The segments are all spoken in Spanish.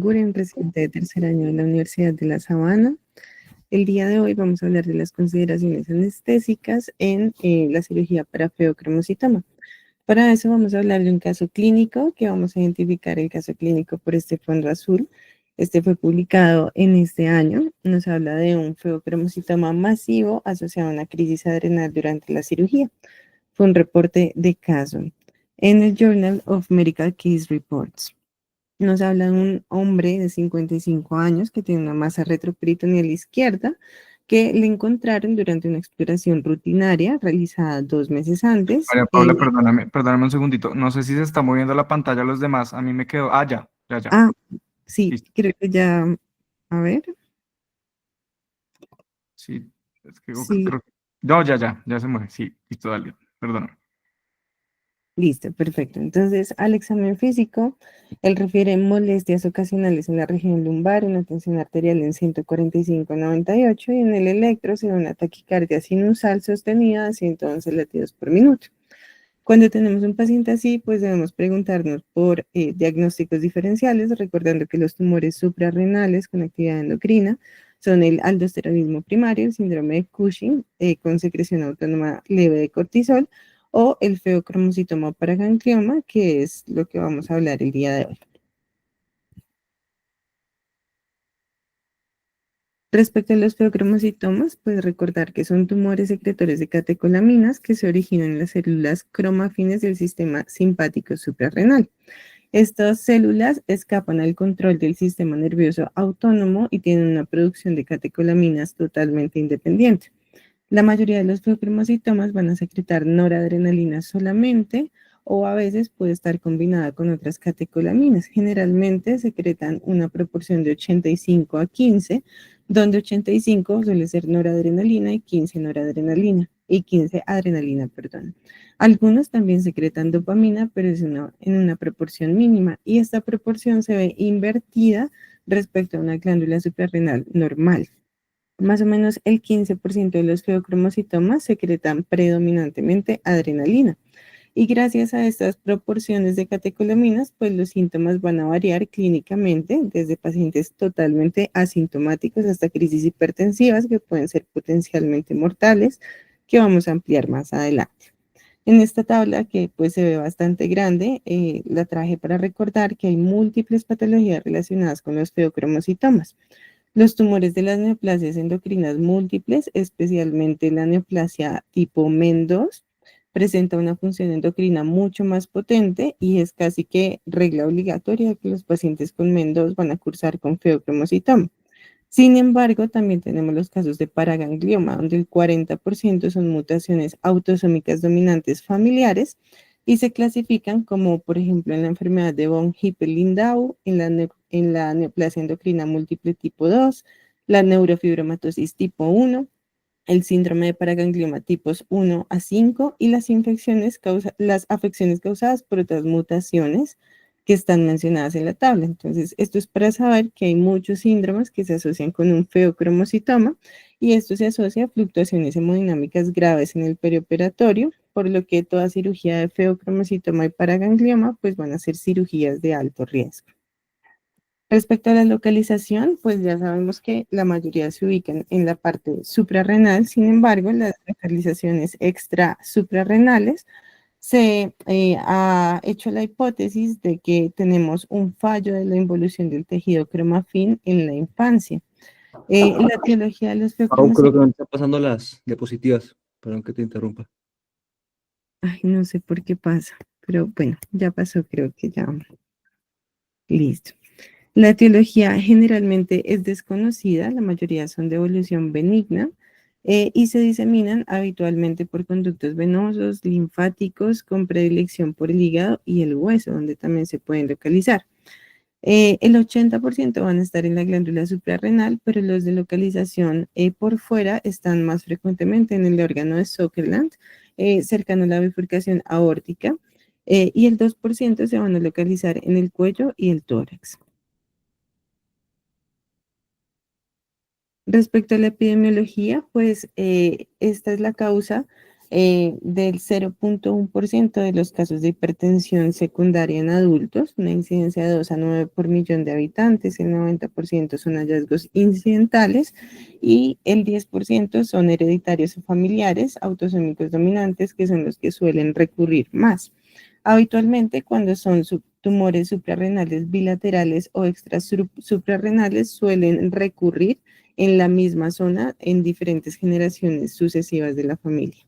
Guren, residente de tercer año de la Universidad de La Sabana. El día de hoy vamos a hablar de las consideraciones anestésicas en la cirugía para feocromocitoma. Para eso vamos a hablar de un caso clínico que vamos a identificar el caso clínico por este fondo azul. Este fue publicado en este año. Nos habla de un feocromocitoma masivo asociado a una crisis adrenal durante la cirugía. Fue un reporte de caso en el Journal of Medical Case Reports. Nos habla de un hombre de 55 años que tiene una masa retroperitoneal izquierda que le encontraron durante una exploración rutinaria realizada 2 meses antes. María Paula, perdóname un segundito. No sé si se está moviendo la pantalla a los demás. A mí me quedó. Ah, ya. Ah, sí, Listo. creo que ya, a ver, Sí, es que sí, creo que. No, ya se mueve. Sí, listo, dale. Perdóname. listo, perfecto. Entonces, al examen físico, él refiere molestias ocasionales en la región lumbar, una tensión arterial en 145/98 y en el electro se da una taquicardia sinusal sostenida a 111 latidos por minuto. Cuando tenemos un paciente así, pues debemos preguntarnos por diagnósticos diferenciales, recordando que los tumores suprarrenales con actividad endocrina son el aldosteronismo primario, el síndrome de Cushing con secreción autónoma leve de cortisol, o el feocromocitoma paraganglioma, que es lo que vamos a hablar el día de hoy. Respecto a los feocromocitomas, pues recordar que son tumores secretores de catecolaminas que se originan en las células cromafines del sistema simpático suprarrenal. Estas células escapan al control del sistema nervioso autónomo y tienen una producción de catecolaminas totalmente independiente. La mayoría de los feocromocitomas van a secretar noradrenalina solamente o a veces puede estar combinada con otras catecolaminas. Generalmente secretan una proporción de 85/15, donde 85 suele ser noradrenalina y 15 noradrenalina y 15 adrenalina, perdón. Algunos también secretan dopamina, pero es en una proporción mínima y esta proporción se ve invertida respecto a una glándula suprarrenal normal. Más o menos el 15% de los feocromocitomas secretan predominantemente adrenalina. Y gracias a estas proporciones de catecolaminas, pues los síntomas van a variar clínicamente, desde pacientes totalmente asintomáticos hasta crisis hipertensivas que pueden ser potencialmente mortales, que vamos a ampliar más adelante. En esta tabla, que pues se ve bastante grande, la traje para recordar que hay múltiples patologías relacionadas con los feocromocitomas. Los tumores de las neoplasias endocrinas múltiples, especialmente la neoplasia tipo MEN2, presenta una función endocrina mucho más potente y es casi que regla obligatoria que los pacientes con MEN2 van a cursar con feocromocitoma. Sin embargo, también tenemos los casos de paraganglioma, donde el 40% son mutaciones autosómicas dominantes familiares y se clasifican como, por ejemplo, en la enfermedad de von Hippel-Lindau, en la neoplasia endocrina múltiple tipo 2, la neurofibromatosis tipo 1, el síndrome de paraganglioma tipos 1 a 5 y las afecciones causadas por otras mutaciones que están mencionadas en la tabla. Entonces, esto es para saber que hay muchos síndromes que se asocian con un feocromocitoma y esto se asocia a fluctuaciones hemodinámicas graves en el perioperatorio, por lo que toda cirugía de feocromocitoma y paraganglioma pues van a ser cirugías de alto riesgo. Respecto a la localización, pues ya sabemos que la mayoría se ubican en la parte suprarrenal, sin embargo, las localizaciones extra suprarrenales se ha hecho la hipótesis de que tenemos un fallo de la involución del tejido cromafin en la infancia. La etiología de los Pau, creo que feocromocitomas, me están pasando las diapositivas. Perdón que te interrumpa. ay, no sé por qué pasa, pero bueno, ya pasó, creo que ya, listo. La etiología generalmente es desconocida, la mayoría son de evolución benigna y se diseminan habitualmente por conductos venosos, linfáticos, con predilección por el hígado y el hueso, donde también se pueden localizar. El 80% van a estar en la glándula suprarrenal, pero los de localización por fuera están más frecuentemente en el órgano de Sutherland, cercano a la bifurcación aórtica, y el 2% se van a localizar en el cuello y el tórax. Respecto a la epidemiología, pues esta es la causa del 0,1% de los casos de hipertensión secundaria en adultos, una incidencia de 2 a 9 por millón de habitantes, el 90% son hallazgos incidentales y el 10% son hereditarios o familiares, autosómicos dominantes, que son los que suelen recurrir más. Habitualmente, cuando son tumores suprarrenales bilaterales o extrasuprarrenales, suelen recurrir en la misma zona en diferentes generaciones sucesivas de la familia.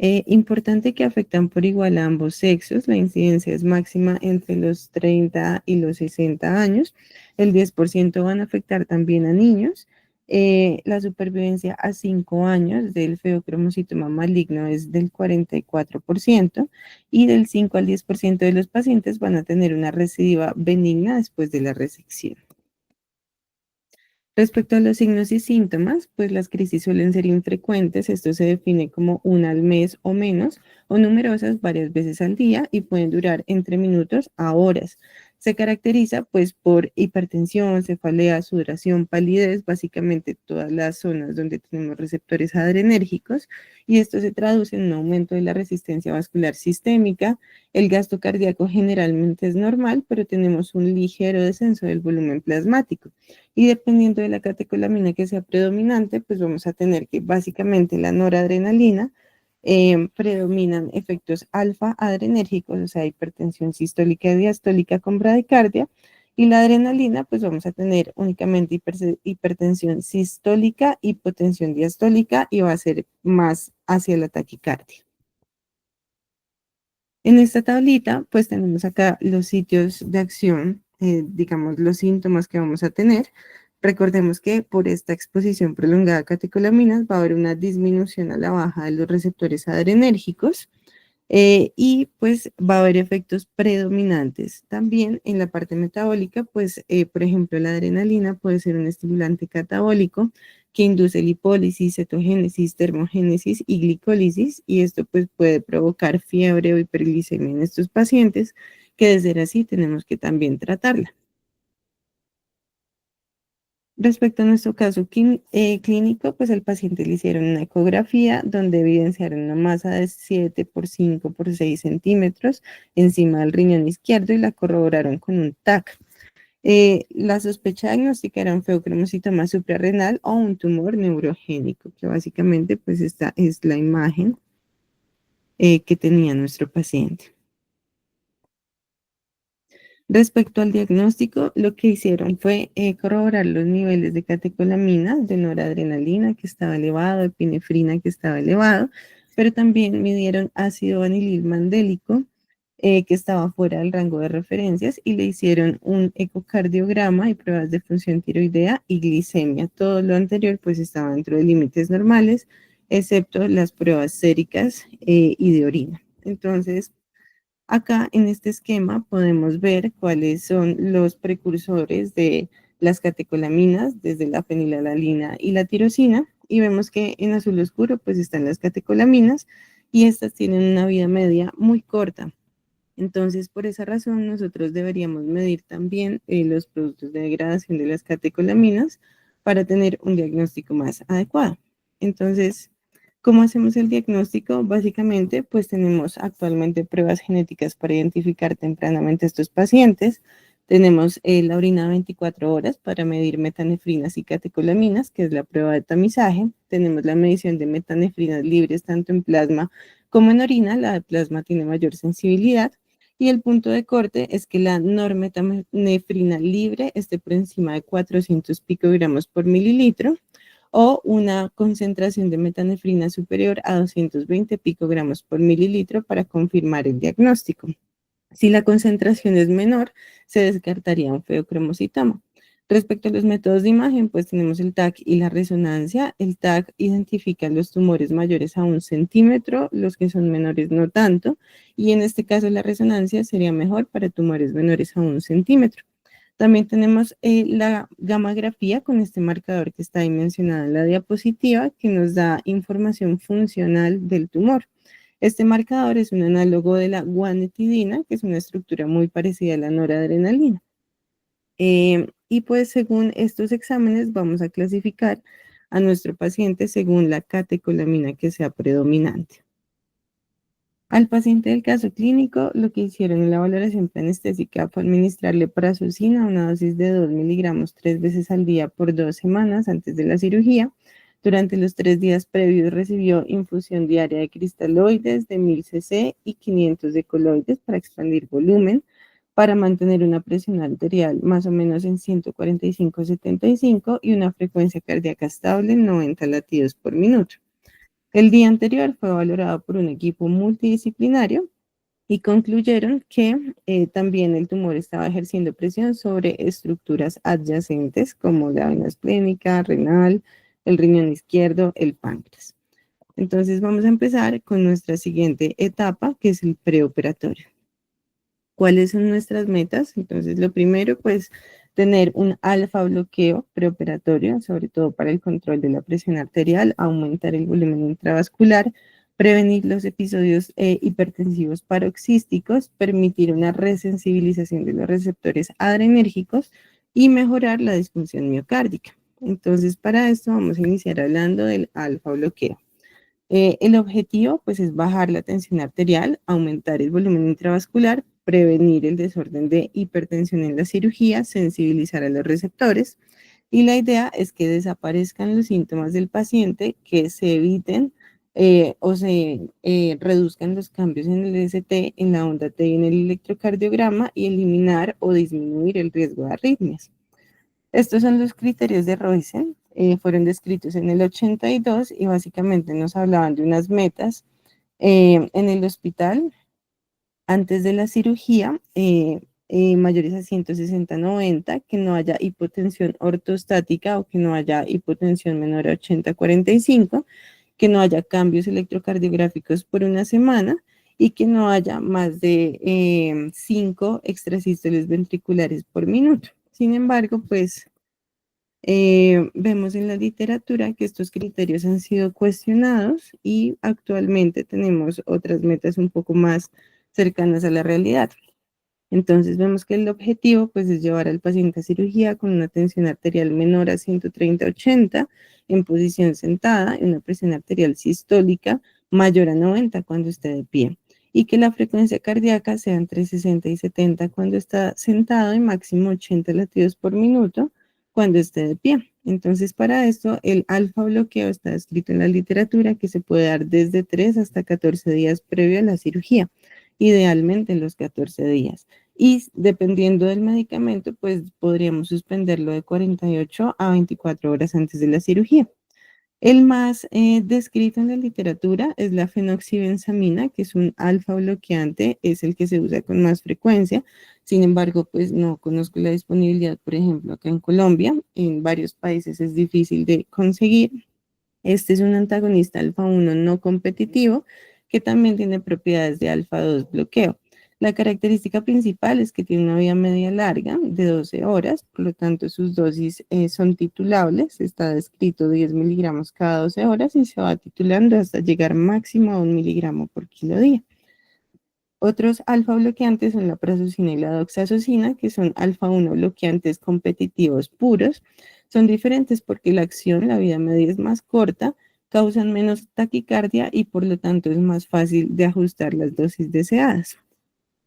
Importante que afectan por igual a ambos sexos, la incidencia es máxima entre los 30 y los 60 años, el 10% van a afectar también a niños, la supervivencia a 5 años del feocromocitoma maligno es del 44% y del 5 al 10% de los pacientes van a tener una recidiva benigna después de la resección. Respecto a los signos y síntomas, pues las crisis suelen ser infrecuentes, esto se define como una al mes o menos, o numerosas varias veces al día y pueden durar entre minutos a horas. Se caracteriza pues por hipertensión, cefalea, sudoración, palidez, básicamente todas las zonas donde tenemos receptores adrenérgicos, y esto se traduce en un aumento de la resistencia vascular sistémica. El gasto cardíaco generalmente es normal, pero tenemos un ligero descenso del volumen plasmático. Y dependiendo de la catecolamina que sea predominante, pues vamos a tener que básicamente la noradrenalina predominan efectos alfa adrenérgicos, o sea, hipertensión sistólica y diastólica con bradicardia, y la adrenalina, pues vamos a tener únicamente hipertensión sistólica, hipotensión diastólica y va a ser más hacia la taquicardia. En esta tablita, pues tenemos acá los sitios de acción, digamos, los síntomas que vamos a tener. Recordemos que por esta exposición prolongada a catecolaminas va a haber una disminución a la baja de los receptores adrenérgicos y pues va a haber efectos predominantes. También en la parte metabólica, pues por ejemplo la adrenalina puede ser un estimulante catabólico que induce lipólisis, cetogénesis, termogénesis y glicólisis, y esto pues puede provocar fiebre o hiperglicemia en estos pacientes, que de ser así tenemos que también tratarla. Respecto a nuestro caso clínico, pues al paciente le hicieron una ecografía donde evidenciaron una masa de 7 por 5 por 6 centímetros encima del riñón izquierdo y la corroboraron con un TAC. La sospecha diagnóstica era un feocromocitoma suprarrenal o un tumor neurogénico, que básicamente pues esta es la imagen que tenía nuestro paciente. Respecto al diagnóstico, lo que hicieron fue corroborar los niveles de catecolamina, de noradrenalina que estaba elevado, epinefrina que estaba elevado, pero también midieron ácido vanilil mandélico que estaba fuera del rango de referencias y le hicieron un ecocardiograma y pruebas de función tiroidea y glicemia. Todo lo anterior pues estaba dentro de límites normales, excepto las pruebas séricas y de orina. Entonces, acá en este esquema podemos ver cuáles son los precursores de las catecolaminas, desde la fenilalanina y la tirosina, y vemos que en azul oscuro pues están las catecolaminas y estas tienen una vida media muy corta. Entonces, por esa razón, nosotros deberíamos medir también los productos de degradación de las catecolaminas para tener un diagnóstico más adecuado. Entonces, ¿cómo hacemos el diagnóstico? Básicamente, pues tenemos actualmente pruebas genéticas para identificar tempranamente a estos pacientes. Tenemos la orina 24 horas para medir metanefrinas y catecolaminas, que es la prueba de tamizaje. Tenemos la medición de metanefrinas libres tanto en plasma como en orina. La de plasma tiene mayor sensibilidad. Y el punto de corte es que la normetanefrina libre esté por encima de 400 picogramos por mililitro o una concentración de metanefrina superior a 220 picogramos por mililitro para confirmar el diagnóstico. Si la concentración es menor, se descartaría un feocromocitoma. Respecto a los métodos de imagen, pues tenemos el TAC y la resonancia. El TAC identifica los tumores mayores a 1 centímetro, los que son menores no tanto, y en este caso la resonancia sería mejor para tumores menores a 1 centímetro. También tenemos la gammagrafía con este marcador que está ahí mencionado en la diapositiva, que nos da información funcional del tumor. Este marcador es un análogo de la guanetidina, que es una estructura muy parecida a la noradrenalina. Y pues según estos exámenes vamos a clasificar a nuestro paciente según la catecolamina que sea predominante. Al paciente del caso clínico, lo que hicieron en la valoración preanestésica fue administrarle prazosina, una dosis de 2 miligramos 3 veces al día por 2 semanas antes de la cirugía. Durante los 3 días previos recibió infusión diaria de cristaloides de 1000 cc y 500 de coloides para expandir volumen, para mantener una presión arterial más o menos en 145/75 y una frecuencia cardíaca estable en 90 latidos por minuto. El día anterior fue valorado por un equipo multidisciplinario y concluyeron que también el tumor estaba ejerciendo presión sobre estructuras adyacentes como la vena esplénica, renal, el riñón izquierdo, el páncreas. Entonces vamos a empezar con nuestra siguiente etapa, que es el preoperatorio. ¿Cuáles son nuestras metas? Entonces, lo primero, pues, tener un alfa bloqueo preoperatorio, sobre todo para el control de la presión arterial, aumentar el volumen intravascular, prevenir los episodios hipertensivos paroxísticos, permitir una resensibilización de los receptores adrenérgicos y mejorar la disfunción miocárdica. Entonces, para esto vamos a iniciar hablando del alfa bloqueo. El objetivo, pues, es bajar la tensión arterial, aumentar el volumen intravascular, prevenir el desorden de hipertensión en la cirugía, sensibilizar a los receptores. Y la idea es que desaparezcan los síntomas del paciente, que se eviten o se reduzcan los cambios en el ST, en la onda T y en el electrocardiograma, y eliminar o disminuir el riesgo de arritmias. Estos son los criterios de Roisen, fueron descritos en el 82 y básicamente nos hablaban de unas metas en el hospital antes de la cirugía, mayores a 160/90, que no haya hipotensión ortostática o que no haya hipotensión menor a 80/45, que no haya cambios electrocardiográficos por una semana y que no haya más de 5 extrasístoles ventriculares por minuto. Sin embargo, pues vemos en la literatura que estos criterios han sido cuestionados y actualmente tenemos otras metas un poco más cercanas a la realidad. Entonces vemos que el objetivo, pues, es llevar al paciente a cirugía con una tensión arterial menor a 130/80 en posición sentada y una presión arterial sistólica mayor a 90 cuando esté de pie, y que la frecuencia cardíaca sea entre 60 y 70 cuando está sentado y máximo 80 latidos por minuto cuando esté de pie. Entonces, para esto, el alfa bloqueo está escrito en la literatura que se puede dar desde 3 hasta 14 días previo a la cirugía, idealmente en los 14 días. Y dependiendo del medicamento, pues podríamos suspenderlo de 48 a 24 horas antes de la cirugía. El más descrito en la literatura es la fenoxibenzamina, que es un alfa bloqueante, es el que se usa con más frecuencia. Sin embargo, pues no conozco la disponibilidad, por ejemplo, acá en Colombia. En varios países es difícil de conseguir. Este es un antagonista alfa 1 no competitivo que también tiene propiedades de alfa 2 bloqueo. La característica principal es que tiene una vida media larga de 12 horas, por lo tanto sus dosis son titulables, está descrito 10 miligramos cada 12 horas y se va titulando hasta llegar máximo a 1 miligramo por kilo día. Otros alfa bloqueantes son la prazosina y la doxazosina, que son alfa 1 bloqueantes competitivos puros. Son diferentes porque la acción, la vida media es más corta, causan menos taquicardia y por lo tanto es más fácil de ajustar las dosis deseadas.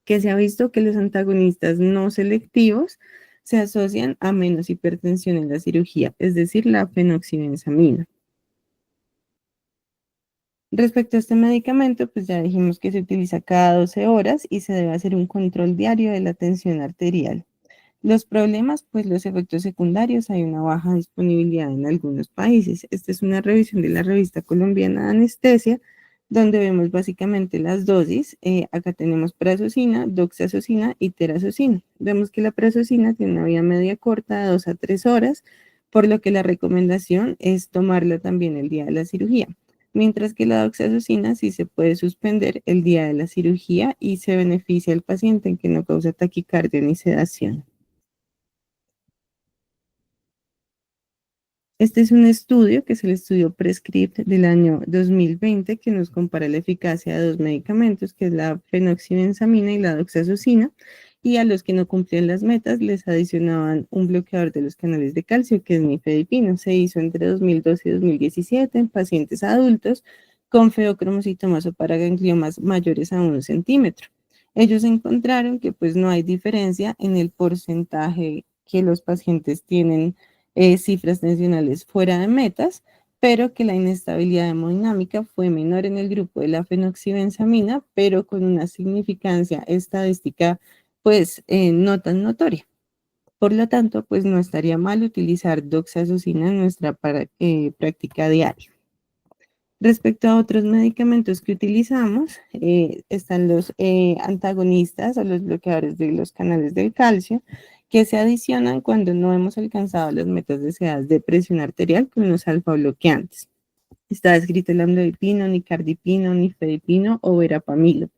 Que se ha visto que los antagonistas no selectivos se asocian a menos hipertensión en la cirugía, es decir, la fenoxibenzamina. Respecto a este medicamento, pues ya dijimos que se utiliza cada 12 horas y se debe hacer un control diario de la tensión arterial. Los problemas, pues los efectos secundarios, hay una baja disponibilidad en algunos países. Esta es una revisión de la revista colombiana de anestesia, donde vemos básicamente las dosis. Acá tenemos prazosina, doxazosina y terazosina. Vemos que la prazosina tiene una vida media corta de 2 a 3 horas, por lo que la recomendación es tomarla también el día de la cirugía. Mientras que la doxazosina sí se puede suspender el día de la cirugía y se beneficia al paciente en que no causa taquicardia ni sedación. Este es un estudio que es el estudio Prescript del año 2020 que nos compara la eficacia de dos medicamentos, que es la fenoxibenzamina y la doxazosina, y a los que no cumplían las metas les adicionaban un bloqueador de los canales de calcio, que es nifedipino. Se hizo entre 2012 y 2017 en pacientes adultos con feocromocitomas o paragangliomas mayores a 1 centímetro. Ellos encontraron que pues no hay diferencia en el porcentaje que los pacientes tienen cifras tensionales fuera de metas, pero que la inestabilidad hemodinámica fue menor en el grupo de la fenoxibenzamina, pero con una significancia estadística pues no tan notoria. Por lo tanto, pues no estaría mal utilizar doxazosina en nuestra práctica diaria. Respecto a otros medicamentos que utilizamos, están los antagonistas o los bloqueadores de los canales del calcio, que se adicionan cuando no hemos alcanzado las metas deseadas de presión arterial con los alfa bloqueantes. Está descrito el amlodipino, nicardipino, nifedipino o verapamilo.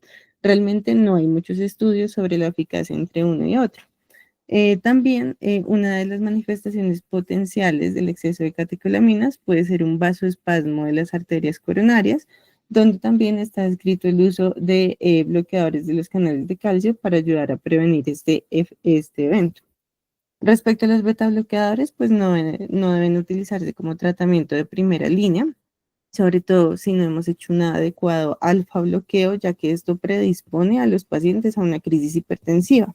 Realmente no hay muchos estudios sobre la eficacia entre uno y otro. También una de las manifestaciones potenciales del exceso de catecolaminas puede ser un vasoespasmo de las arterias coronarias, donde también está descrito el uso de bloqueadores de los canales de calcio para ayudar a prevenir este evento. Respecto a los beta bloqueadores, pues no deben utilizarse como tratamiento de primera línea, sobre todo si no hemos hecho un adecuado alfa bloqueo, ya que esto predispone a los pacientes a una crisis hipertensiva.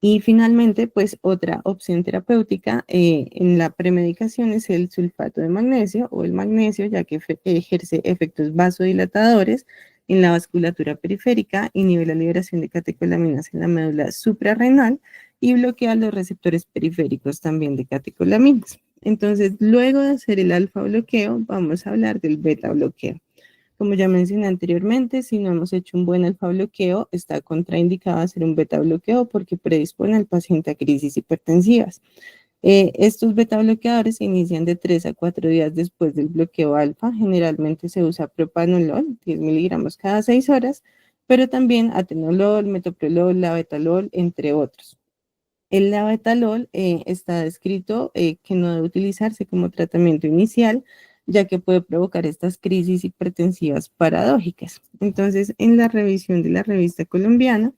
Y finalmente, pues otra opción terapéutica en la premedicación es el sulfato de magnesio o el magnesio, ya que ejerce efectos vasodilatadores en la vasculatura periférica, inhibe la liberación de catecolaminas en la médula suprarrenal y bloquea los receptores periféricos también de catecolaminas. Entonces, luego de hacer el alfa bloqueo, vamos a hablar del beta bloqueo. Como ya mencioné anteriormente, si no hemos hecho un buen alfa bloqueo, está contraindicado hacer un beta bloqueo porque predispone al paciente a crisis hipertensivas. Estos beta bloqueadores se inician de 3 a 4 días después del bloqueo alfa. Generalmente se usa propanolol, 10 miligramos cada 6 horas, pero también atenolol, metoprolol, labetalol, entre otros. El labetalol está descrito que no debe utilizarse como tratamiento inicial, ya que puede provocar estas crisis hipertensivas paradójicas. Entonces, en la revisión de la revista colombiana,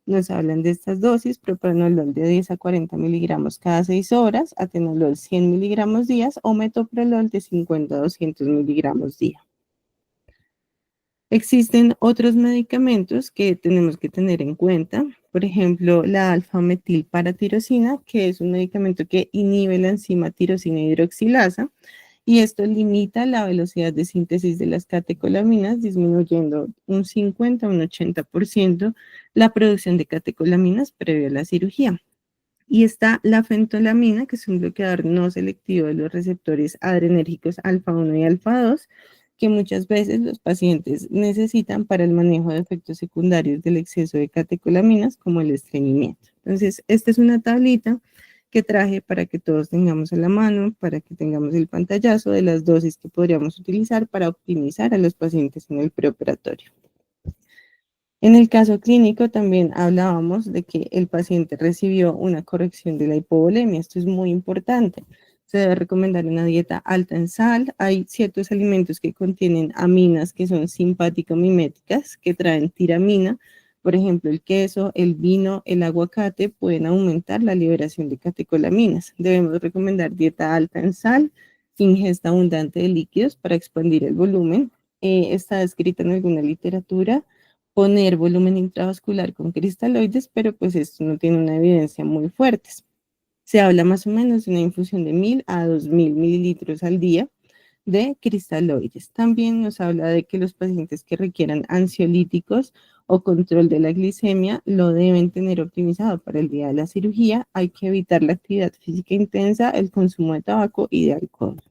nos hablan de estas dosis: propranolol de 10 a 40 miligramos cada 6 horas, atenolol 100 miligramos días o metoprolol de 50 a 200 miligramos día. Existen otros medicamentos que tenemos que tener en cuenta, por ejemplo, la alfa-metilparatirosina, que es un medicamento que inhibe la enzima tirosina hidroxilasa, y esto limita la velocidad de síntesis de las catecolaminas, disminuyendo un 50 a un 80% la producción de catecolaminas previo a la cirugía. Y está la fentolamina, que es un bloqueador no selectivo de los receptores adrenérgicos alfa 1 y alfa 2, que muchas veces los pacientes necesitan para el manejo de efectos secundarios del exceso de catecolaminas, como el estreñimiento. Entonces, esta es una tablita que traje para que todos tengamos a la mano, para que tengamos el pantallazo de las dosis que podríamos utilizar para optimizar a los pacientes en el preoperatorio. En el caso clínico también hablábamos de que el paciente recibió una corrección de la hipovolemia. Esto es muy importante. Se debe recomendar una dieta alta en sal. Hay ciertos alimentos que contienen aminas que son simpático-miméticas, que traen tiramina. Por ejemplo, el queso, el vino, el aguacate pueden aumentar la liberación de catecolaminas. Debemos recomendar dieta alta en sal, ingesta abundante de líquidos para expandir el volumen. Está descrita en alguna literatura poner volumen intravascular con cristaloides, pero pues esto no tiene una evidencia muy fuerte. Se habla más o menos de una infusión de 1000 a 2000 mililitros al día de cristaloides. También nos habla de que los pacientes que requieran ansiolíticos o control de la glicemia lo deben tener optimizado para el día de la cirugía. Hay que evitar la actividad física intensa, el consumo de tabaco y de alcohol.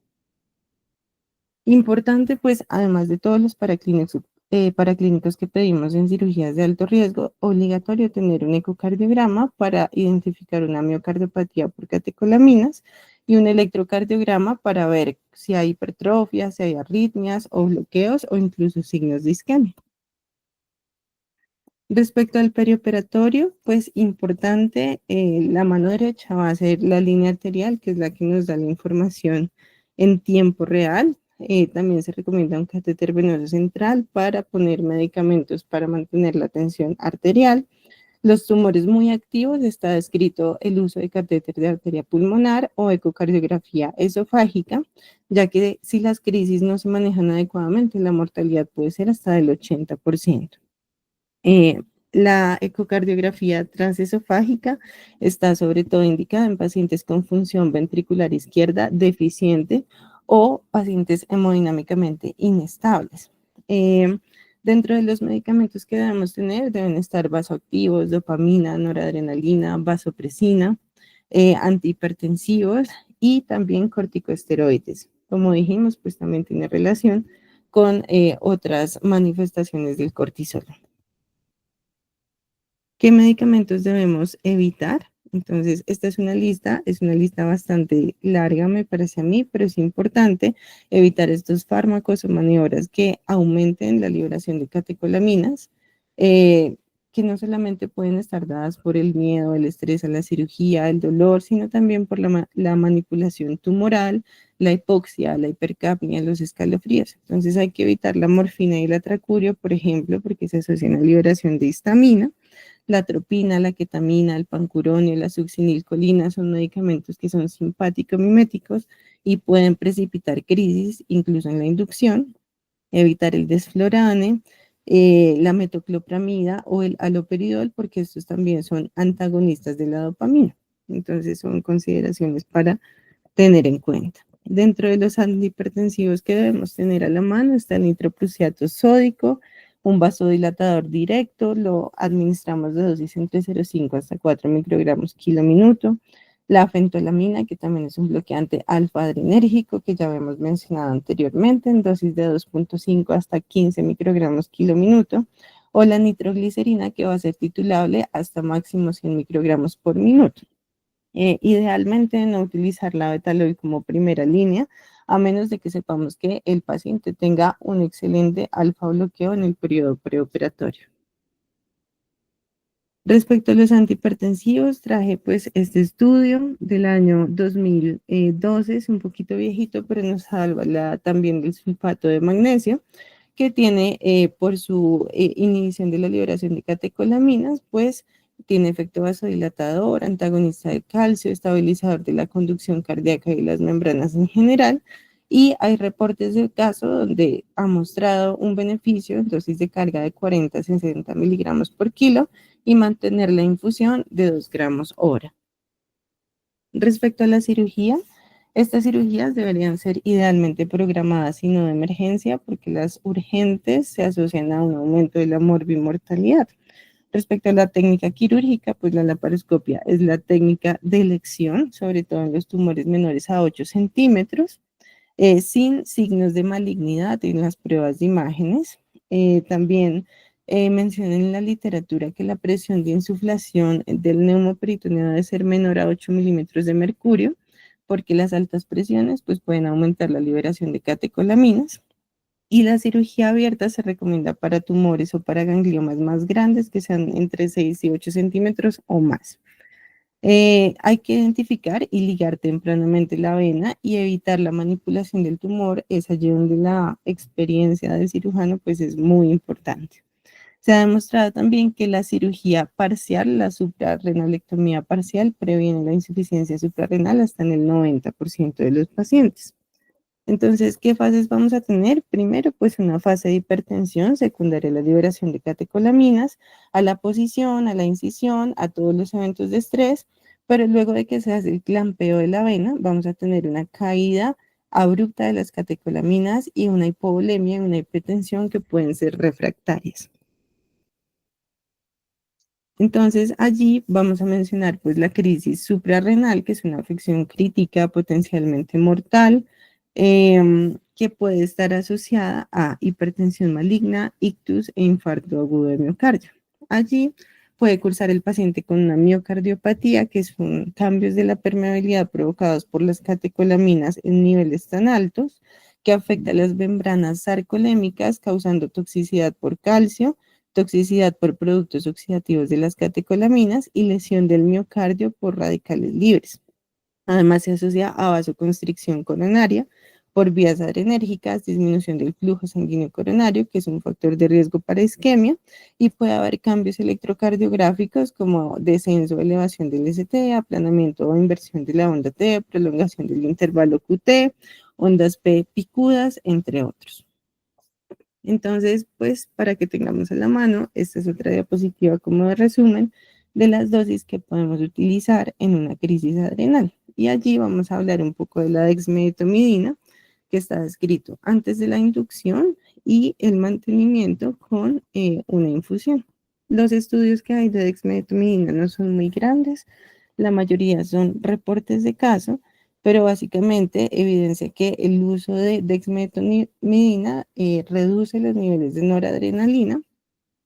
Importante, pues, además de todos los paraclínicos que pedimos en cirugías de alto riesgo, obligatorio tener un ecocardiograma para identificar una miocardiopatía por catecolaminas y un electrocardiograma para ver si hay hipertrofia, si hay arritmias o bloqueos o incluso signos de isquemia. Respecto al perioperatorio, pues importante, la mano derecha va a ser la línea arterial, que es la que nos da la información en tiempo real. También se recomienda un catéter venoso central para poner medicamentos para mantener la tensión arterial. Los tumores muy activos está descrito el uso de catéter de arteria pulmonar o ecocardiografía esofágica, ya que si las crisis no se manejan adecuadamente, la mortalidad puede ser hasta del 80%. La ecocardiografía transesofágica está sobre todo indicada en pacientes con función ventricular izquierda deficiente o pacientes hemodinámicamente inestables. Dentro de los medicamentos que debemos tener deben estar vasoactivos, dopamina, noradrenalina, vasopresina, antihipertensivos y también corticosteroides. Como dijimos, pues también tiene relación con otras manifestaciones del cortisol. ¿Qué medicamentos debemos evitar? Entonces, esta es una lista bastante larga, me parece a mí, pero es importante evitar estos fármacos o maniobras que aumenten la liberación de catecolaminas, que no solamente pueden estar dadas por el miedo, el estrés a la cirugía, el dolor, sino también por la manipulación tumoral, la hipoxia, la hipercapnia, los escalofríos. Entonces, hay que evitar la morfina y el atracurio, por ejemplo, porque se asocian a liberación de histamina. La atropina, la ketamina, el pancuronio, la succinilcolina son medicamentos que son simpático-miméticos y pueden precipitar crisis, incluso en la inducción. Evitar el desflorane, la metoclopramida o el haloperidol, porque estos también son antagonistas de la dopamina. Entonces son consideraciones para tener en cuenta. Dentro de los antihipertensivos que debemos tener a la mano está el nitroprusiato sódico, un vasodilatador directo, lo administramos de dosis entre 0,5 hasta 4 microgramos kilo minuto. La fentolamina, que también es un bloqueante alfa-adrenérgico, que ya habíamos mencionado anteriormente, en dosis de 2,5 hasta 15 microgramos kilo minuto. O la nitroglicerina, que va a ser titulable hasta máximo 100 microgramos por minuto. Idealmente no utilizar la Betalol como primera línea, a menos de que sepamos que el paciente tenga un excelente alfa bloqueo en el periodo preoperatorio. Respecto a los antihipertensivos, traje pues este estudio del año 2012, es un poquito viejito, pero nos habla también del sulfato de magnesio, que tiene por su inhibición de la liberación de catecolaminas, pues tiene efecto vasodilatador, antagonista del calcio, estabilizador de la conducción cardíaca y las membranas en general. Y hay reportes del caso donde ha mostrado un beneficio en dosis de carga de 40 a 60 miligramos por kilo y mantener la infusión de 2 gramos hora. Respecto a la cirugía, estas cirugías deberían ser idealmente programadas y no de emergencia porque las urgentes se asocian a un aumento de la morbimortalidad. Respecto a la técnica quirúrgica, pues la laparoscopia es la técnica de elección, sobre todo en los tumores menores a 8 centímetros, sin signos de malignidad en las pruebas de imágenes. También mencionan en la literatura que la presión de insuflación del neumoperitoneo debe ser menor a 8 milímetros de mercurio, porque las altas presiones pues, pueden aumentar la liberación de catecolaminas. Y la cirugía abierta se recomienda para tumores o para gangliomas más grandes que sean entre 6 y 8 centímetros o más. Hay que identificar y ligar tempranamente la vena y evitar la manipulación del tumor. Es allí donde la experiencia del cirujano pues es muy importante. Se ha demostrado también que la cirugía parcial, la suprarrenalectomía parcial, previene la insuficiencia suprarrenal hasta en el 90% de los pacientes. Entonces, ¿qué fases vamos a tener? Primero, pues una fase de hipertensión secundaria a la liberación de catecolaminas, a la posición, a la incisión, a todos los eventos de estrés, pero luego de que se hace el clampeo de la vena, vamos a tener una caída abrupta de las catecolaminas y una hipovolemia y una hipertensión que pueden ser refractarias. Entonces, allí vamos a mencionar pues la crisis suprarrenal, que es una afección crítica potencialmente mortal, que puede estar asociada a hipertensión maligna, ictus e infarto agudo de miocardio. Allí puede cursar el paciente con una miocardiopatía, que son cambios de la permeabilidad provocados por las catecolaminas en niveles tan altos, que afecta a las membranas sarcolémicas, causando toxicidad por calcio, toxicidad por productos oxidativos de las catecolaminas y lesión del miocardio por radicales libres. Además, se asocia a vasoconstricción coronaria, por vías adrenérgicas, disminución del flujo sanguíneo coronario, que es un factor de riesgo para isquemia, y puede haber cambios electrocardiográficos como descenso o elevación del ST, aplanamiento o inversión de la onda T, prolongación del intervalo QT, ondas P picudas, entre otros. Entonces, pues para que tengamos a la mano, esta es otra diapositiva como de resumen de las dosis que podemos utilizar en una crisis adrenal. Y allí vamos a hablar un poco de la dexmedetomidina, que está descrito antes de la inducción y el mantenimiento con una infusión. Los estudios que hay de dexmedetomidina no son muy grandes, la mayoría son reportes de caso, pero básicamente evidencia que el uso de dexmedetomidina reduce los niveles de noradrenalina,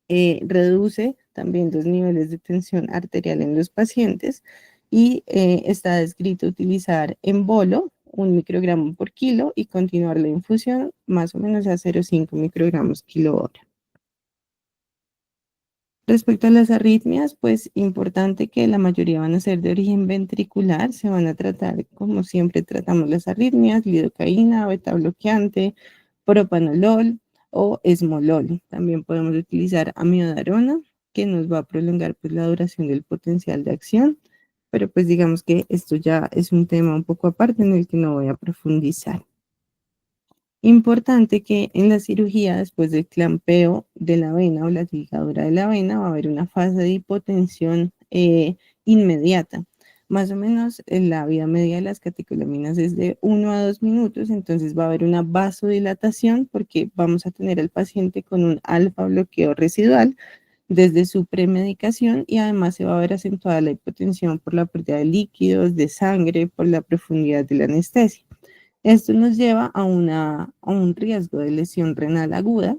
reduce también los niveles de tensión arterial en los pacientes y está descrito utilizar en bolo 1 microgramo por kilo y continuar la infusión más o menos a 0,5 microgramos kilo hora. Respecto a las arritmias, pues importante que la mayoría van a ser de origen ventricular, se van a tratar como siempre tratamos las arritmias, lidocaína, beta bloqueante, propanolol o esmolol. También podemos utilizar amiodarona, que nos va a prolongar pues la duración del potencial de acción, pero pues digamos que esto ya es un tema un poco aparte en el que no voy a profundizar. Importante que en la cirugía, después del clampeo de la vena o la ligadura de la vena, va a haber una fase de hipotensión inmediata. Más o menos la vida media de las catecolaminas es de 1 a 2 minutos, entonces va a haber una vasodilatación porque vamos a tener al paciente con un alfa bloqueo residual desde su premedicación y además se va a ver acentuada la hipotensión por la pérdida de líquidos, de sangre, por la profundidad de la anestesia. Esto nos lleva a un riesgo de lesión renal aguda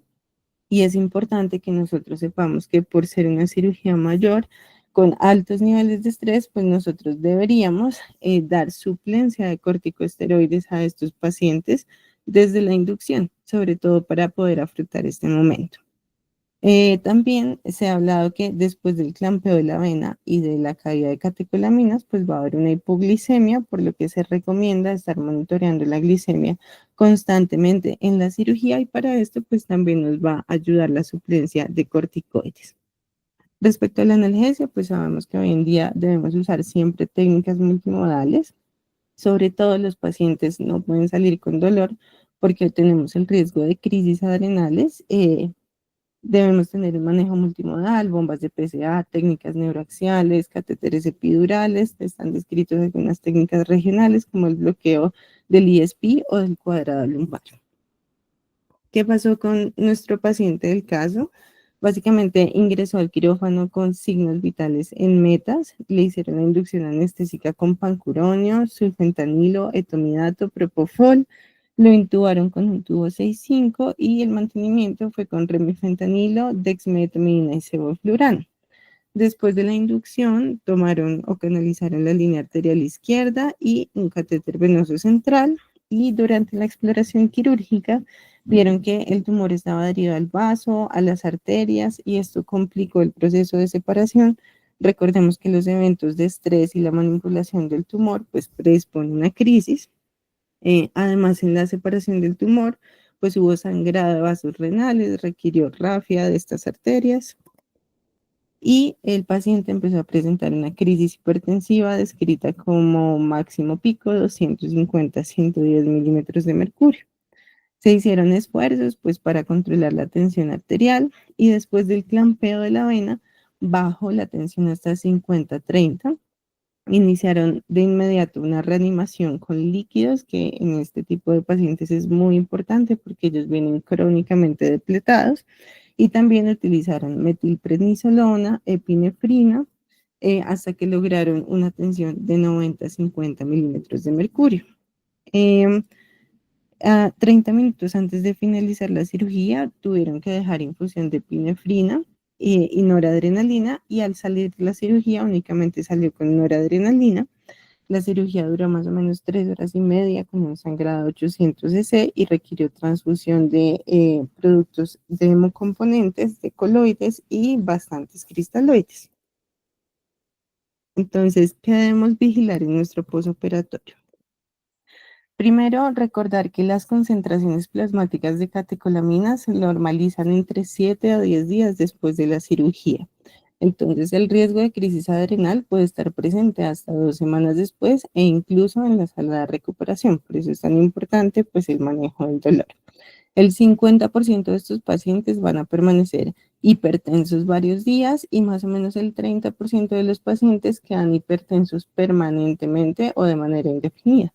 y es importante que nosotros sepamos que por ser una cirugía mayor con altos niveles de estrés, pues nosotros deberíamos dar suplencia de corticosteroides a estos pacientes desde la inducción, sobre todo para poder afrontar este momento. También se ha hablado que después del clampeo de la vena y de la caída de catecolaminas, pues va a haber una hipoglicemia, por lo que se recomienda estar monitoreando la glicemia constantemente en la cirugía y para esto pues también nos va a ayudar la suplencia de corticoides. Respecto a la analgesia, pues sabemos que hoy en día debemos usar siempre técnicas multimodales, sobre todo los pacientes no pueden salir con dolor porque tenemos el riesgo de crisis adrenales. Debemos tener un manejo multimodal, bombas de PCA, técnicas neuroaxiales, catéteres epidurales. Están descritos algunas técnicas regionales como el bloqueo del ISP o del cuadrado lumbar. ¿Qué pasó con nuestro paciente del caso? Básicamente ingresó al quirófano con signos vitales en metas, le hicieron la inducción anestésica con pancuronio, sulfentanilo, etomidato, propofol, lo intubaron con un tubo 6,5 y el mantenimiento fue con remifentanilo, dexmedetomidina y sevoflurano. Después de la inducción, tomaron o canalizaron la línea arterial izquierda y un catéter venoso central y durante la exploración quirúrgica vieron que el tumor estaba adherido al vaso, a las arterias y esto complicó el proceso de separación. Recordemos que los eventos de estrés y la manipulación del tumor pues predisponen a crisis. Además, en la separación del tumor, pues hubo sangrado de vasos renales, requirió rafia de estas arterias y el paciente empezó a presentar una crisis hipertensiva descrita como máximo pico 250-110 milímetros de mercurio. Se hicieron esfuerzos pues para controlar la tensión arterial y después del clampeo de la vena bajó la tensión hasta 50-30. Iniciaron de inmediato una reanimación con líquidos, que en este tipo de pacientes es muy importante porque ellos vienen crónicamente depletados, y también utilizaron metilprednisolona, epinefrina, hasta que lograron una tensión de 90-50 milímetros de mercurio. A 30 minutos antes de finalizar la cirugía, tuvieron que dejar infusión de epinefrina y noradrenalina, y al salir de la cirugía únicamente salió con noradrenalina. La cirugía duró más o menos 3 horas y media con un sangrado de 800 cc y requirió transfusión de productos de hemocomponentes, de coloides y bastantes cristaloides. Entonces, ¿qué debemos vigilar en nuestro posoperatorio? Primero, recordar que las concentraciones plasmáticas de catecolaminas se normalizan entre 7 a 10 días después de la cirugía. Entonces, el riesgo de crisis adrenal puede estar presente hasta 2 semanas después e incluso en la sala de recuperación. Por eso es tan importante, pues, el manejo del dolor. El 50% de estos pacientes van a permanecer hipertensos varios días y más o menos el 30% de los pacientes quedan hipertensos permanentemente o de manera indefinida.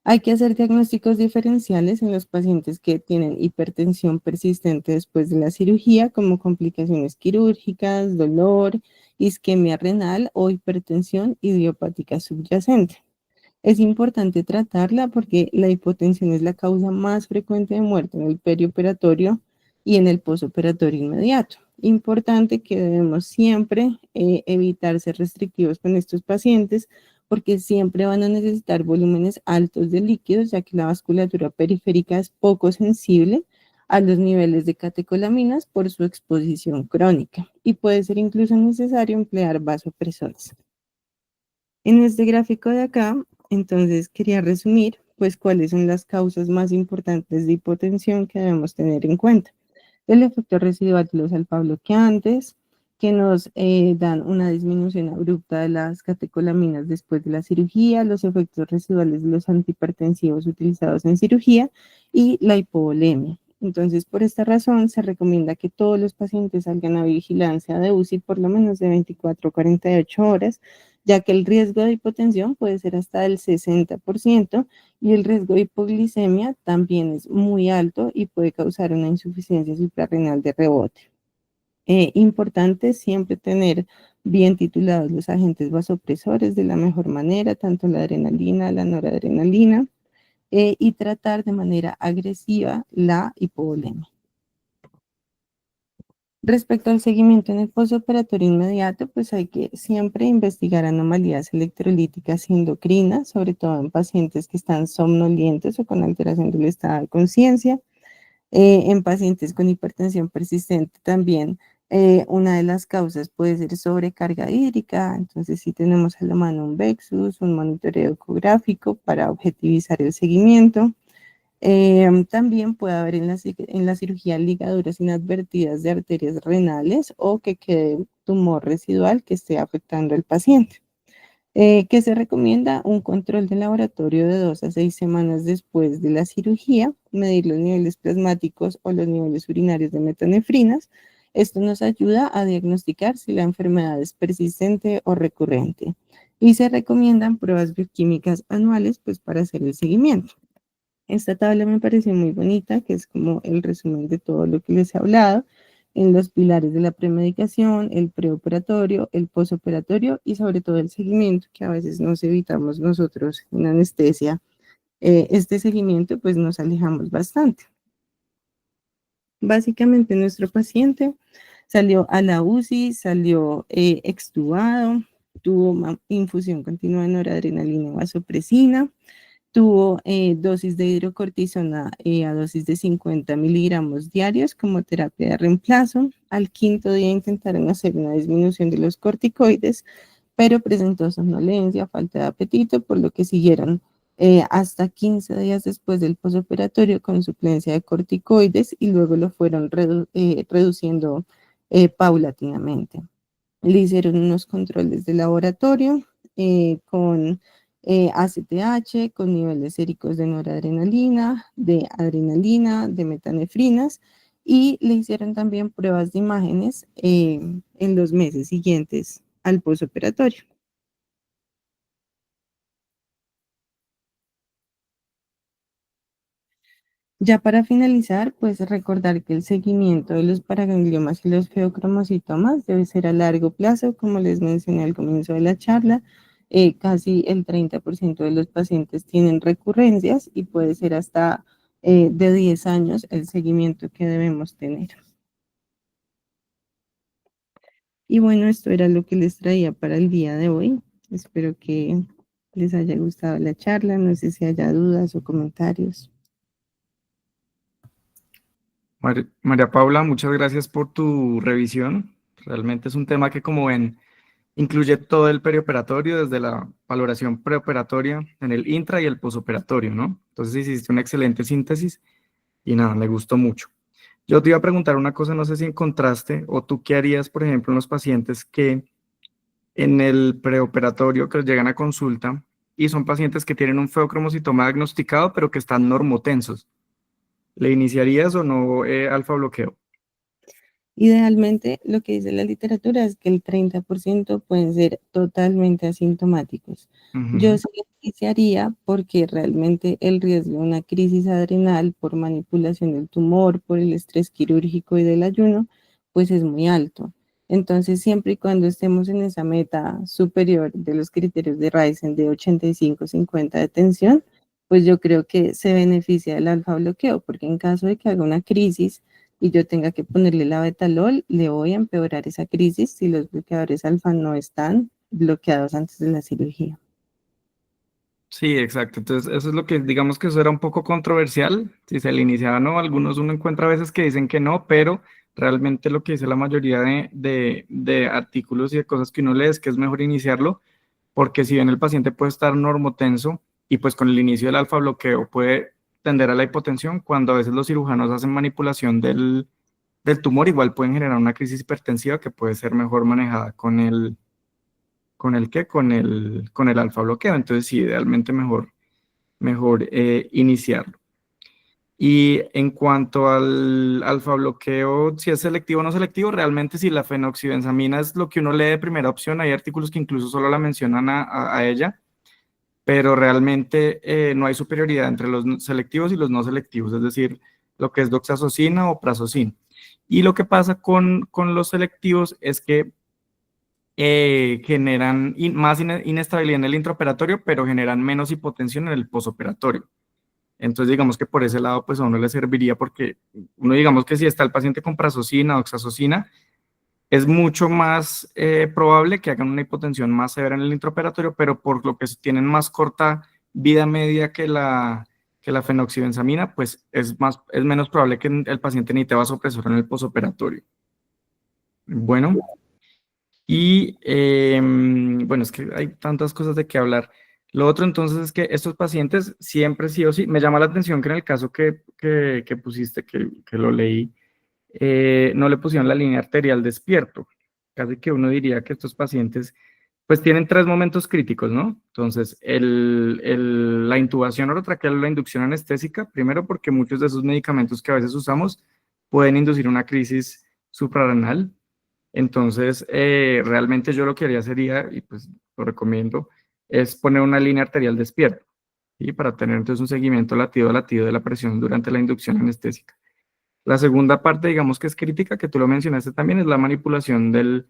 Hay que hacer diagnósticos diferenciales en los pacientes que tienen hipertensión persistente después de la cirugía, como complicaciones quirúrgicas, dolor, isquemia renal o hipertensión idiopática subyacente. Es importante tratarla porque la hipotensión es la causa más frecuente de muerte en el perioperatorio y en el posoperatorio inmediato. Importante que debemos siempre evitar ser restrictivos con estos pacientes porque siempre van a necesitar volúmenes altos de líquidos, ya que la vasculatura periférica es poco sensible a los niveles de catecolaminas por su exposición crónica y puede ser incluso necesario emplear vasopresores. En este gráfico de acá, entonces quería resumir, pues, cuáles son las causas más importantes de hipotensión que debemos tener en cuenta. El efecto residual de los alfa-bloqueantes, que nos dan una disminución abrupta de las catecolaminas después de la cirugía, los efectos residuales de los antihipertensivos utilizados en cirugía y la hipovolemia. Entonces, por esta razón, se recomienda que todos los pacientes salgan a vigilancia de UCI por lo menos de 24 a 48 horas, ya que el riesgo de hipotensión puede ser hasta del 60% y el riesgo de hipoglicemia también es muy alto y puede causar una insuficiencia suprarrenal de rebote. Importante siempre tener bien titulados los agentes vasopresores de la mejor manera, tanto la adrenalina, la noradrenalina, y tratar de manera agresiva la hipovolemia. Respecto al seguimiento en el postoperatorio inmediato, pues hay que siempre investigar anomalías electrolíticas y endocrinas, sobre todo en pacientes que están somnolientos o con alteración del estado de conciencia. En pacientes con hipertensión persistente también, una de las causas puede ser sobrecarga hídrica, entonces sí tenemos a la mano un Vexus, un monitoreo ecográfico para objetivizar el seguimiento. También puede haber en la cirugía ligaduras inadvertidas de arterias renales o que quede tumor residual que esté afectando al paciente. ¿Qué se recomienda? Un control de laboratorio de 2 a 6 semanas después de la cirugía, medir los niveles plasmáticos o los niveles urinarios de metanefrinas. Esto nos ayuda a diagnosticar si la enfermedad es persistente o recurrente. Y se recomiendan pruebas bioquímicas anuales, pues, para hacer el seguimiento. Esta tabla me pareció muy bonita, que es como el resumen de todo lo que les he hablado en los pilares de la premedicación, el preoperatorio, el posoperatorio y sobre todo el seguimiento, que a veces nos evitamos nosotros en anestesia. Este seguimiento, pues, nos alejamos bastante. Básicamente nuestro paciente salió a la UCI, salió extubado, tuvo infusión continua de noradrenalina y vasopresina, tuvo dosis de hidrocortisona a dosis de 50 miligramos diarios como terapia de reemplazo. Al quinto día intentaron hacer una disminución de los corticoides, pero presentó somnolencia, falta de apetito, por lo que siguieron hasta 15 días después del posoperatorio con suplencia de corticoides y luego lo fueron reduciendo paulatinamente. Le hicieron unos controles de laboratorio con ACTH, con niveles séricos de noradrenalina, de adrenalina, de metanefrinas, y le hicieron también pruebas de imágenes en los meses siguientes al posoperatorio. Ya para finalizar, pues recordar que el seguimiento de los paragangliomas y los feocromocitomas debe ser a largo plazo, como les mencioné al comienzo de la charla. Casi el 30% de los pacientes tienen recurrencias y puede ser hasta de 10 años el seguimiento que debemos tener. Y bueno, esto era lo que les traía para el día de hoy. Espero que les haya gustado la charla. No sé si haya dudas o comentarios. María Paula, muchas gracias por tu revisión. Realmente es un tema que, como ven, incluye todo el perioperatorio, desde la valoración preoperatoria en el intra y el posoperatorio, ¿no? Entonces hiciste una excelente síntesis y nada, me gustó mucho. Yo te iba a preguntar una cosa, no sé si encontraste o tú qué harías, por ejemplo, en los pacientes que en el preoperatorio que llegan a consulta y son pacientes que tienen un feocromocitoma diagnosticado pero que están normotensos. ¿Le iniciarías o no alfa bloqueo? Idealmente, lo que dice la literatura es que el 30% pueden ser totalmente asintomáticos. Yo Ujú. sí lo iniciaría porque realmente el riesgo de una crisis adrenal por manipulación del tumor, por el estrés quirúrgico y del ayuno, pues es muy alto. Entonces, siempre y cuando estemos en esa meta superior de los criterios de Risen de 85-50 de tensión, pues yo creo que se beneficia del alfa bloqueo, porque en caso de que haga una crisis, y yo tenga que ponerle la betalol, le voy a empeorar esa crisis si los bloqueadores alfa no están bloqueados antes de la cirugía. Sí, exacto. Entonces, eso es lo que, digamos que eso era un poco controversial. Si se le iniciaba, no, algunos uno encuentra a veces que dicen que no, pero realmente lo que dice la mayoría de artículos y de cosas que uno lee es que es mejor iniciarlo, porque si bien el paciente puede estar normotenso y pues con el inicio del alfa bloqueo puede tender a la hipotensión, cuando a veces los cirujanos hacen manipulación del tumor, igual pueden generar una crisis hipertensiva que puede ser mejor manejada ¿con el qué? Con el alfa bloqueo. Entonces, sí, idealmente mejor iniciarlo. Y en cuanto al alfa bloqueo, si es selectivo o no selectivo, realmente si la fenoxibenzamina es lo que uno lee de primera opción, hay artículos que incluso solo la mencionan a ella, pero realmente no hay superioridad entre los selectivos y los no selectivos, es decir, lo que es doxazocina o prazosina. Y lo que pasa con los selectivos es que generan más inestabilidad en el intraoperatorio, pero generan menos hipotensión en el posoperatorio. Entonces, digamos que por ese lado, pues a uno le serviría porque uno, digamos que si está el paciente con prazosina o oxazocina, es mucho más probable que hagan una hipotensión más severa en el intraoperatorio, pero por lo que tienen más corta vida media que la fenoxibenzamina, pues es menos probable que el paciente necesite vasopresor en el posoperatorio. Bueno. Y bueno, es que hay tantas cosas de qué hablar. Lo otro entonces es que estos pacientes siempre sí o sí, me llama la atención que en el caso que pusiste, que lo leí, no le pusieron la línea arterial despierto. Casi que uno diría que estos pacientes pues tienen tres momentos críticos, ¿no? Entonces, la intubación orotraqueal o la inducción anestésica, primero porque muchos de esos medicamentos que a veces usamos pueden inducir una crisis suprarrenal. Entonces, realmente yo lo que haría sería, y pues lo recomiendo, es poner una línea arterial despierta, ¿sí? Para tener entonces un seguimiento latido a latido de la presión durante la inducción anestésica. La segunda parte, digamos que es crítica, que tú lo mencionaste también, es la manipulación del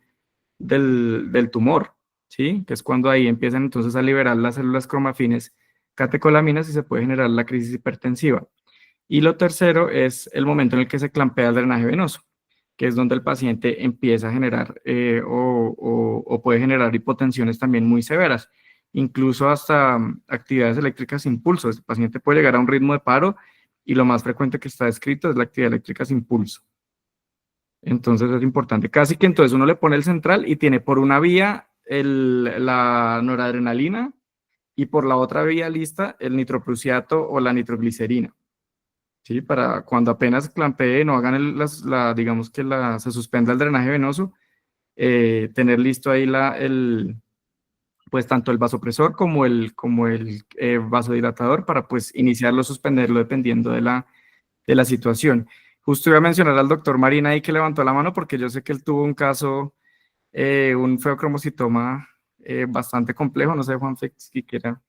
tumor, ¿sí? Que es cuando ahí empiezan entonces a liberar las células cromafines catecolaminas y se puede generar la crisis hipertensiva. Y lo tercero es el momento en el que se clampea el drenaje venoso, que es donde el paciente empieza a generar o puede generar hipotensiones también muy severas, incluso hasta actividades eléctricas sin pulso. El paciente puede llegar a un ritmo de paro y lo más frecuente que está descrito es la actividad eléctrica sin pulso. Entonces es importante. Casi que entonces uno le pone el central y tiene por una vía la noradrenalina y por la otra vía lista el nitroprusiato o la nitroglicerina. ¿Sí? Para cuando apenas clampeen o hagan digamos que se suspenda el drenaje venoso, tener listo ahí pues tanto el vasopresor como el vasodilatador para pues iniciarlo o suspenderlo dependiendo de la situación. Justo iba a mencionar al doctor Marina ahí que levantó la mano porque yo sé que él tuvo un caso, un feocromocitoma bastante complejo. No sé, Juan, si quiera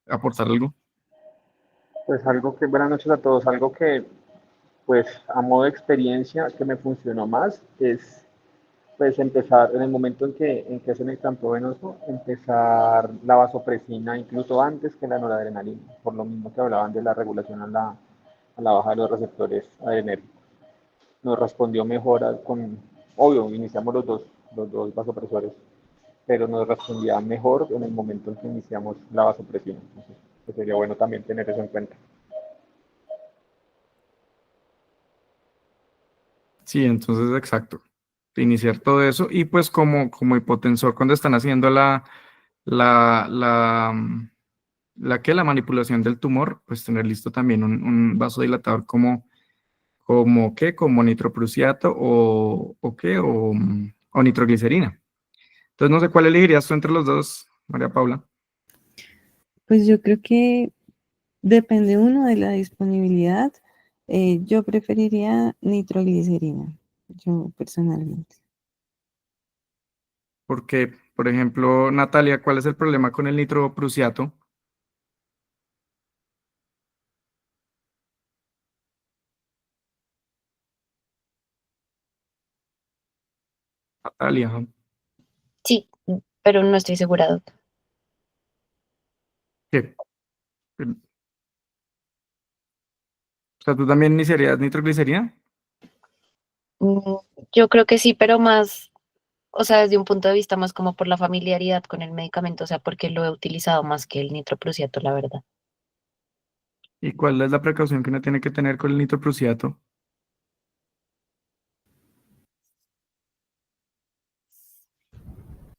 aportar algo. Pues algo que, buenas noches a todos, algo que pues a modo de experiencia que me funcionó más es pues empezar en el momento en que hacen el campo venoso, empezar la vasopresina incluso antes que la noradrenalina, por lo mismo que hablaban de la regulación a la baja de los receptores adrenérgicos. Nos respondió mejor obvio, iniciamos los dos vasopresores, pero nos respondía mejor en el momento en que iniciamos la vasopresión. Entonces, pues sería bueno también tener eso en cuenta. Sí, entonces exacto. de iniciar todo eso, y pues como hipotensor cuando están haciendo la, la, mm, la manipulación del tumor, pues tener listo también un vasodilatador como nitroprusiato o nitroglicerina. Entonces, no sé cuál elegirías tú entre los dos, María Paula. Pues yo creo que depende uno de la disponibilidad. Yo preferiría nitroglicerina, yo personalmente. Porque, por ejemplo, Natalia, ¿cuál es el problema con el nitroprusiato? Natalia, ¿no? Sí, pero no estoy segura, Doc. ¿Qué? O sea, ¿tú también iniciarías nitroglicerina? Mm, Yo creo que sí, pero más, o sea, desde un punto de vista más como por la familiaridad con el medicamento, o sea, porque lo he utilizado más que el nitroprusiato, la verdad. ¿Y cuál es la precaución que uno tiene que tener con el nitroprusiato?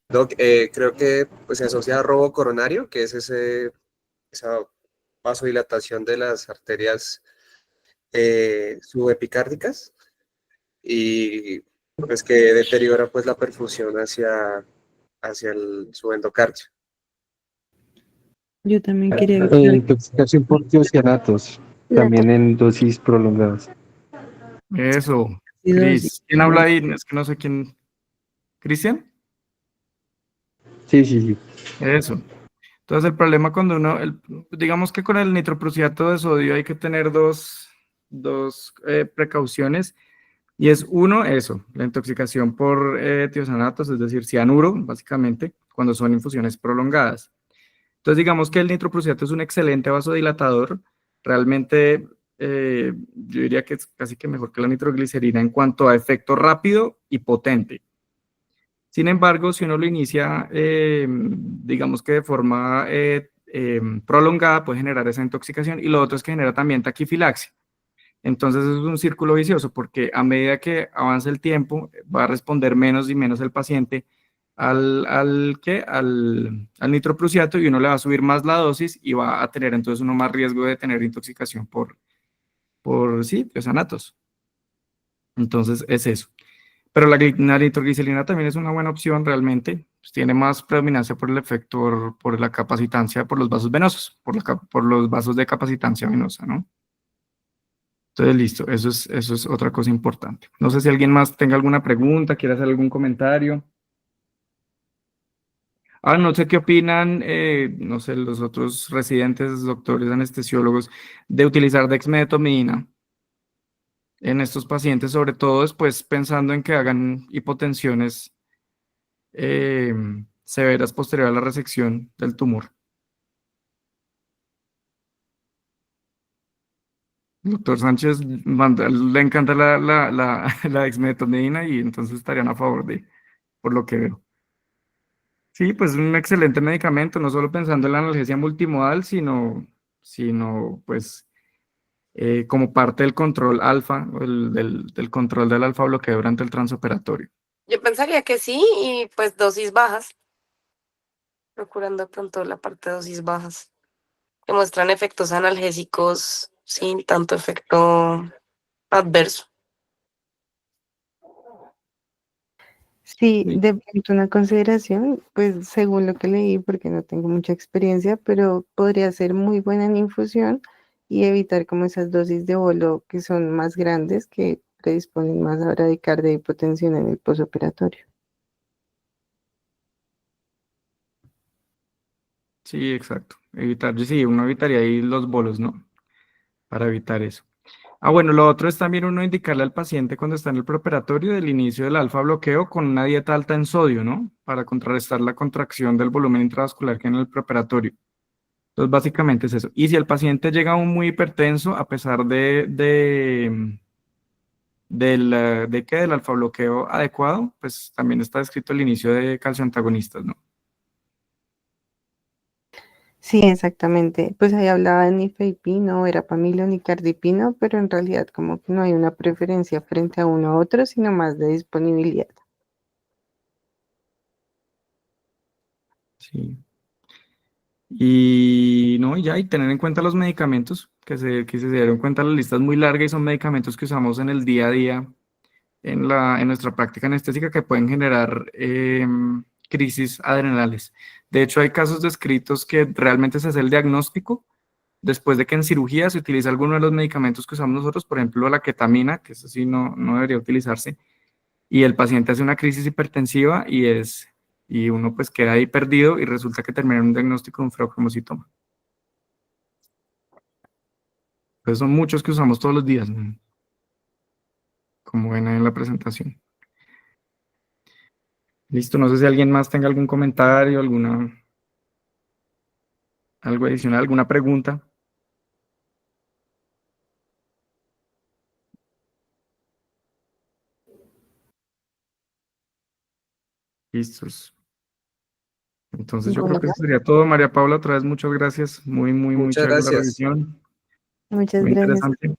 Doc, creo que pues, se asocia a robo coronario, que es esa vasodilatación de las arterias subepicárdicas y pues que deteriora pues la perfusión hacia su endocardio. Yo también quería Intoxicación por tiocianatos, también en dosis prolongadas. Eso, dosis. Cris. ¿Quién habla ahí? Es que no sé quién. ¿Cristian? Sí, sí, sí. Eso. Entonces el problema cuando digamos que con el nitroprusiato de sodio hay que tener dos precauciones, y es uno, eso, la intoxicación por tiosanatos, es decir, cianuro, básicamente, cuando son infusiones prolongadas. Entonces digamos que el nitroprusiato es un excelente vasodilatador, realmente yo diría que es casi que mejor que la nitroglicerina en cuanto a efecto rápido y potente. Sin embargo, si uno lo inicia, digamos que de forma prolongada, puede generar esa intoxicación, y lo otro es que genera también taquifilaxia. Entonces es un círculo vicioso porque a medida que avance el tiempo, va a responder menos y menos el paciente al nitroprusiato, y uno le va a subir más la dosis y va a tener entonces uno más riesgo de tener intoxicación por sí, tiosanatos. Entonces es eso. Pero la nitroglicerina también es una buena opción realmente. Pues tiene más predominancia por el efecto, por la capacitancia, por los vasos venosos, por los vasos de capacitancia venosa, ¿no? Entonces, listo, eso es otra cosa importante. No sé si alguien más tenga alguna pregunta, quiere hacer algún comentario. No sé qué opinan, no sé, los otros residentes, doctores, anestesiólogos, de utilizar dexmedetomidina en estos pacientes, sobre todo después pensando en que hagan hipotensiones eh, severas posterior a la resección del tumor. Doctor Sánchez le encanta la dexmedetomidina, y entonces estarían a favor por lo que veo. Sí, pues un excelente medicamento, no solo pensando en la analgesia multimodal, sino pues como parte del control alfa, o del control del alfa bloqueo durante el transoperatorio. Yo pensaría que sí, y pues dosis bajas, procurando de pronto la parte de dosis bajas, que muestran efectos analgésicos sin tanto efecto adverso. Sí, Sí. de pronto una consideración, pues según lo que leí, porque no tengo mucha experiencia, pero podría ser muy buena en infusión y evitar como esas dosis de bolo que son más grandes, que predisponen más a bradicardia e hipotensión en el posoperatorio. Sí, exacto. Sí, uno evitaría ahí los bolos, ¿no? Para evitar eso. Bueno, lo otro es también uno indicarle al paciente cuando está en el preoperatorio del inicio del alfa bloqueo con una dieta alta en sodio, ¿no? Para contrarrestar la contracción del volumen intravascular que hay en el preoperatorio. Entonces, básicamente es eso. Y si el paciente llega aún muy hipertenso, a pesar del alfa bloqueo adecuado, pues también está descrito el inicio de calcioantagonistas, ¿no? Sí, exactamente. Pues ahí hablaba de nifedipino, verapamilo, ni cardipino, pero en realidad como que no hay una preferencia frente a uno a otro, sino más de disponibilidad. Sí. Y no, y ya, y tener en cuenta los medicamentos, que se dieron cuenta, la lista es muy larga y son medicamentos que usamos en el día a día, en nuestra práctica anestésica, que pueden generar crisis adrenales. De hecho, hay casos descritos que realmente se hace el diagnóstico después de que en cirugía se utiliza alguno de los medicamentos que usamos nosotros, por ejemplo, la ketamina, que eso sí no debería utilizarse, y el paciente hace una crisis hipertensiva y uno pues queda ahí perdido y resulta que termina en un diagnóstico de un feocromocitoma. Pues son muchos que usamos todos los días, ¿no? Como ven ahí en la presentación. Listo, no sé si alguien más tenga algún comentario, algo adicional, alguna pregunta. Listos. Entonces yo creo que eso sería todo. María Paula, otra vez muchas gracias. Muy Muchas chévere la gracias. revisión. Muchas Muy gracias. interesante.